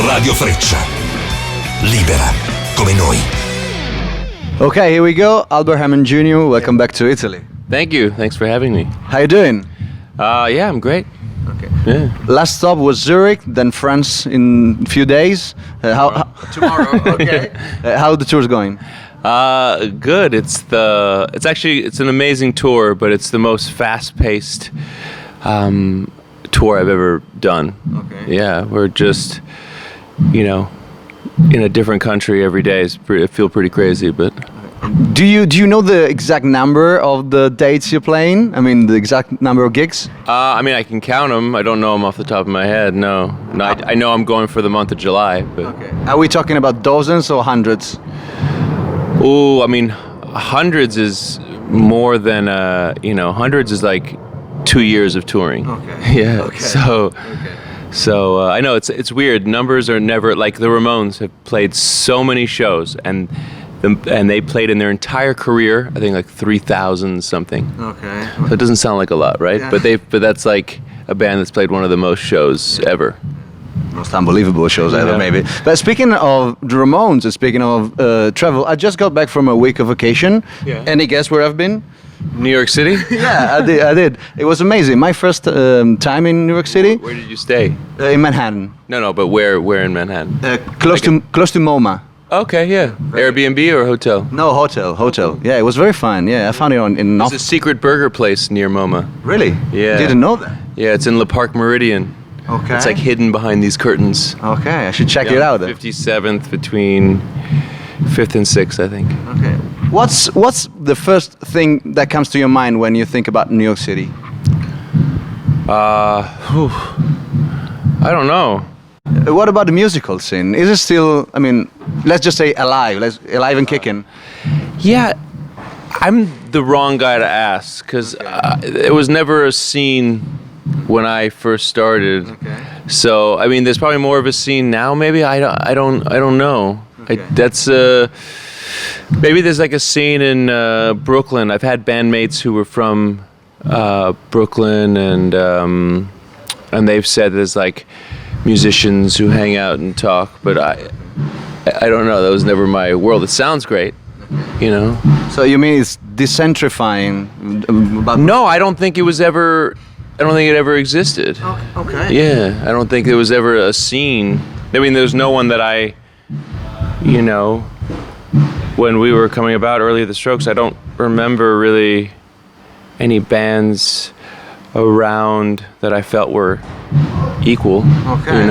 Radio Freccia. Libera come noi. Okay, here we go. Albert Hammond Jr., welcome back to Italy. Thank you. Thanks for having me. How you doing? Yeah, I'm great. Okay. Yeah. Last stop was Zurich, then France in a few days. Tomorrow. Okay. How the tour's going? Good. It's an amazing tour, but it's the most fast-paced tour I've ever done. Okay. Yeah, we're just, in a different country every day. I feel pretty crazy, but. Do you know the exact number of the dates you're playing? I mean, the exact number of gigs? I can count them. I don't know them off the top of my head. No, I know I'm going for the month of July. But. Okay. Are we talking about dozens or hundreds? Oh, hundreds is more than hundreds is like 2 years of touring. Okay. Yeah. Okay. So I know it's weird. Numbers are never like the Ramones have played so many shows and they played in their entire career, I think like 3,000 something. Okay. So it doesn't sound like a lot, right? Yeah. But that's like a band that's played one of the most shows ever. Most unbelievable shows ever, maybe. But speaking of the Ramones and speaking of travel, I just got back from a week of vacation. Yeah. Any guess where I've been? New York City? Yeah, I did. It was amazing. My first time in New York City. Where did you stay? In Manhattan. No, but where in Manhattan? Close to MoMA. Okay, yeah. Airbnb or hotel? No, hotel. Yeah, it was very fun. Yeah, I found it in There's a secret burger place near MoMA. Really? Yeah. Didn't know that. Yeah, it's in Le Parc Meridian. Okay. It's like hidden behind these curtains. Okay, I should check it out then. 57th between 5th and 6th, I think. Okay. What's the first thing that comes to your mind when you think about New York City? I don't know. What about the musical scene? Is it still, let's just say alive and kicking? Yeah, I'm the wrong guy to ask because it was never a scene when I first started. Okay. So there's probably more of a scene now. Maybe I don't know. Okay. Maybe there's like a scene in Brooklyn. I've had bandmates who were from Brooklyn, and they've said there's like musicians who hang out and talk. But I don't know. That was never my world. It sounds great, So you mean it's decentrifying? No, I don't think it was ever. I don't think it ever existed. Okay. Yeah, I don't think there was ever a scene. There's no one that I, when we were coming about early the Strokes, I don't remember really any bands around that I felt were equal. Okay.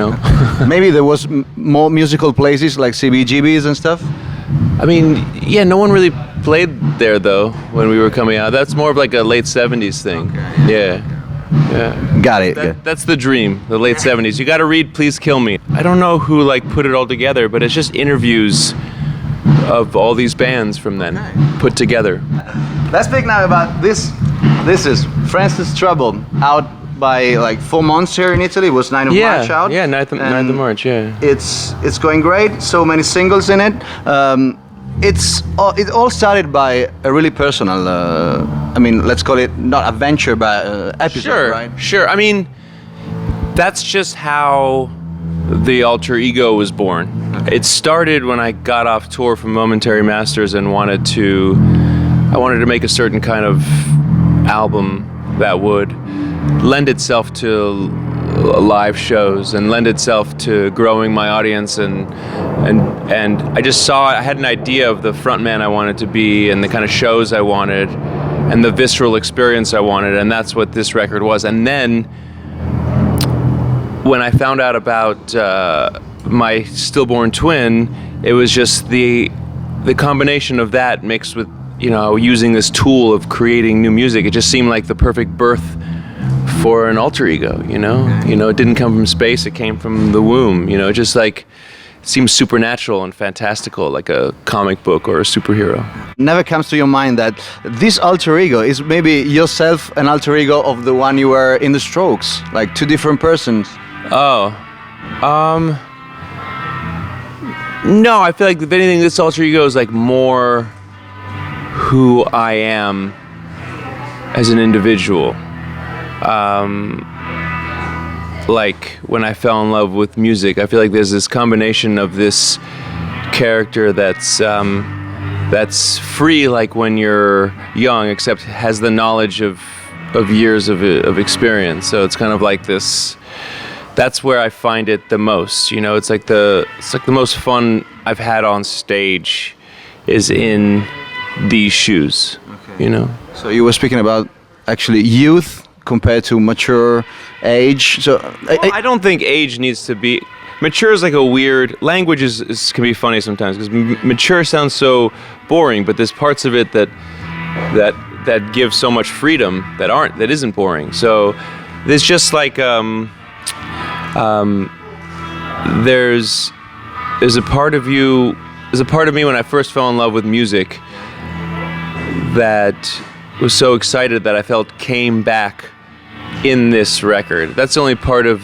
Maybe there was more musical places like CBGBs and stuff? Yeah, no one really played there though when we were coming out. That's more of like a late 70s thing. Okay. Yeah. Got it. That's the dream, the late 70s. You got to read Please Kill Me. I don't know who put it all together, but it's just interviews of all these bands from then put together. Let's speak now about this. This is Francis Trouble, out by 4 months here in Italy. It was 9th of March out. Yeah, 9th of March, yeah. It's going great. So many singles in it. It all started by a really personal, let's call it not adventure, but episode, right? Sure. That's just how the alter ego was born. Okay. It started when I got off tour from Momentary Masters and wanted to make a certain kind of album that would lend itself to live shows and lend itself to growing my audience and I just saw I had an idea of the frontman I wanted to be and the kind of shows I wanted and the visceral experience I wanted, and that's what this record was. And then when I found out about my stillborn twin, it was just the combination of that mixed with using this tool of creating new music. It just seemed like the perfect birth for an alter ego, it didn't come from space, it came from the womb, just like it seems supernatural and fantastical, like a comic book or a superhero. Never comes to your mind that this alter ego is maybe yourself an alter ego of the one you were in the Strokes, like two different persons? No, I feel like if anything, this alter ego is like more who I am as an individual. like when I fell in love with music. I feel like there's this combination of this character that's free, like when you're young, except has the knowledge of years of experience. So it's kind of like this. That's where I find it the most. You know, it's like the most fun I've had on stage is in these shoes. Okay. You know. So you were speaking about actually youth compared to mature age. So I don't think age needs to be. Mature is like a weird language. Can be funny sometimes because mature sounds so boring, but there's parts of it that give so much freedom that isn't boring. So there's just like there's a part of you. There's a part of me when I first fell in love with music that was so excited that I felt came back in this record. That's the only part of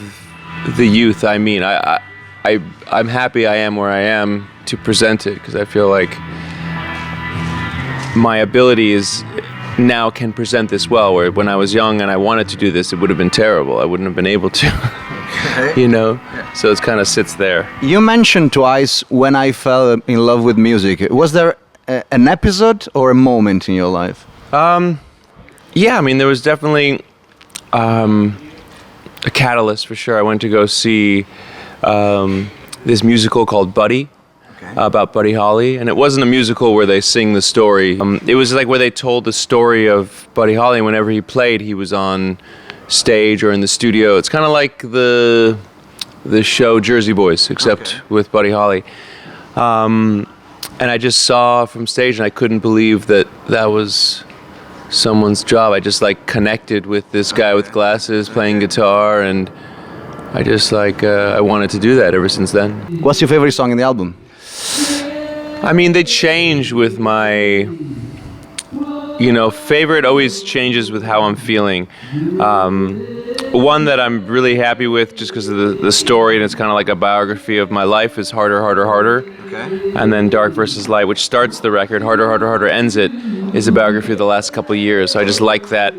the youth I mean. I'm happy I am where I am to present it because I feel like my abilities now can present this well, where when I was young and I wanted to do this, it would have been terrible. I wouldn't have been able to, you know? Yeah. So it kind of sits there. You mentioned twice when I fell in love with music. Was there an episode or a moment in your life? Yeah, I mean, there was definitely a catalyst for sure. I went to go see this musical called Buddy, about Buddy Holly, and it wasn't a musical where they sing the story. It was like where they told the story of Buddy Holly. Whenever he played, he was on stage or in the studio. It's kind of like the show Jersey Boys, except with Buddy Holly. And I just saw from stage, and I couldn't believe that was someone's job. I just like connected with this guy with glasses playing guitar, and I just like I wanted to do that ever since then. What's your favorite song in the album? I mean, they change with my, favorite always changes with how I'm feeling. One that I'm really happy with just because of the story, and it's kind of like a biography of my life, is Harder, Harder, Harder. Okay. And then Dark versus Light, which starts the record, Harder, Harder, Harder ends it, is a biography of the last couple of years. So I just like that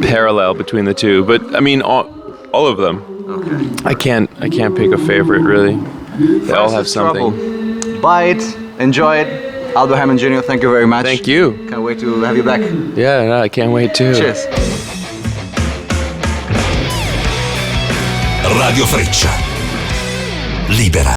parallel between the two. But I mean, all of them. Okay. I can't pick a favorite, really. They all have something. Buy it, enjoy it. Aldo Hammond Jr., thank you very much. Thank you. Can't wait to have you back. Yeah, no, I can't wait too. Cheers. Radio Freccia. Libera.